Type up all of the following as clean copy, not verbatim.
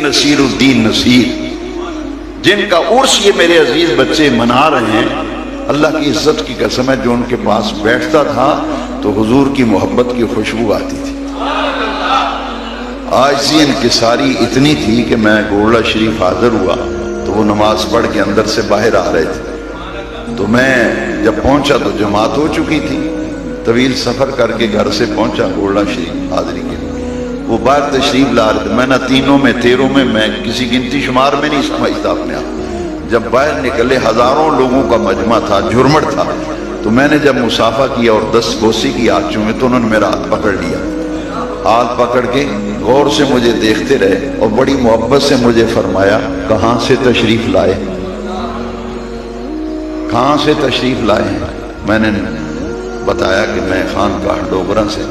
نصیر الدین نصیر، جن کا عرس یہ میرے عزیز بچے منا رہے ہیں، اللہ کی عزت کی قسم ہے جو ان کے پاس بیٹھتا تھا تو حضور کی محبت کی خوشبو آتی تھی۔ عاجزی انکساری اتنی تھی کہ میں گولڑا شریف حاضر ہوا تو وہ نماز پڑھ کے اندر سے باہر آ رہے تھے، تو میں جب پہنچا تو جماعت ہو چکی تھی، طویل سفر کر کے گھر سے پہنچا گولڑا شریف حاضری کے لیے، وہ باہر تشریف لا رہے تھے، میں نہ تینوں میں تیروں میں کسی گنتی شمار میں نہیں سمجھتا اپنے آپ، جب باہر نکلے ہزاروں لوگوں کا مجمع تھا، جھرمٹ تھا، تو میں نے جب مصافحہ کیا اور دست بوسی کی ہاتھ چومے تو انہوں نے میرا ہاتھ پکڑ لیا، ہاتھ پکڑ کے غور سے مجھے دیکھتے رہے اور بڑی محبت سے مجھے فرمایا کہاں سے تشریف لائے، کہاں سے تشریف لائے ہیں؟ میں نے بتایا کہ میں خانقاہ ڈوگرہ سے۔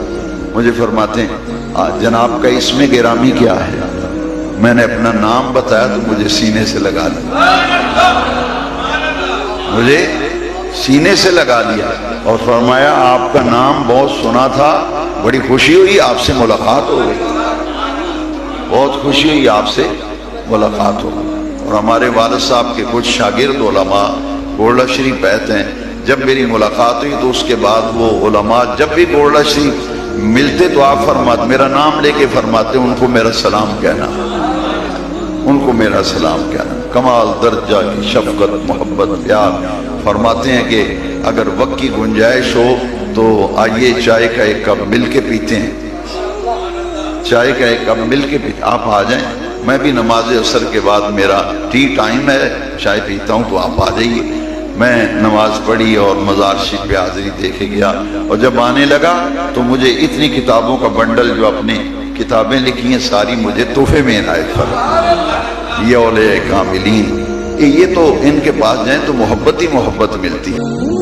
مجھے فرماتے ہیں جناب کا اسم گرامی کیا ہے؟ میں نے اپنا نام بتایا تو مجھے سینے سے لگا لیا، مجھے سینے سے لگا لیا اور فرمایا آپ کا نام بہت سنا تھا، بڑی خوشی ہوئی آپ سے ملاقات ہو گئی، بہت خوشی ہوئی آپ سے ملاقات ہو گئی۔ اور ہمارے والد صاحب کے کچھ شاگرد علماء گولڑا شریف بیٹھتے ہیں، جب میری ملاقات ہوئی تو اس کے بعد وہ علماء جب بھی گولڑا شریف ملتے تو آپ فرماتے، میرا نام لے کے فرماتے ان کو میرا سلام کہنا، ان کو میرا سلام کہنا۔ کمال درجہ کی شفقت، محبت، پیار۔ فرماتے ہیں کہ اگر وقت کی گنجائش ہو تو آئیے چائے کا ایک کپ مل کے پیتے ہیں، چائے کا ایک کپ مل کے پیتے، آپ آ جائیں، میں بھی نماز عصر کے بعد میرا ٹی ٹائم ہے، چائے پیتا ہوں تو آپ آ جائیے۔ میں نماز پڑھی اور مزار شریف پہ حاضری دیکھے گیا، اور جب آنے لگا تو مجھے اتنی کتابوں کا بنڈل جو اپنی کتابیں لکھی ہیں ساری مجھے تحفے میں عنایت فرمائے۔ یہ اولیاء کاملین، یہ تو ان کے پاس جائیں تو محبت ہی محبت ملتی ہے۔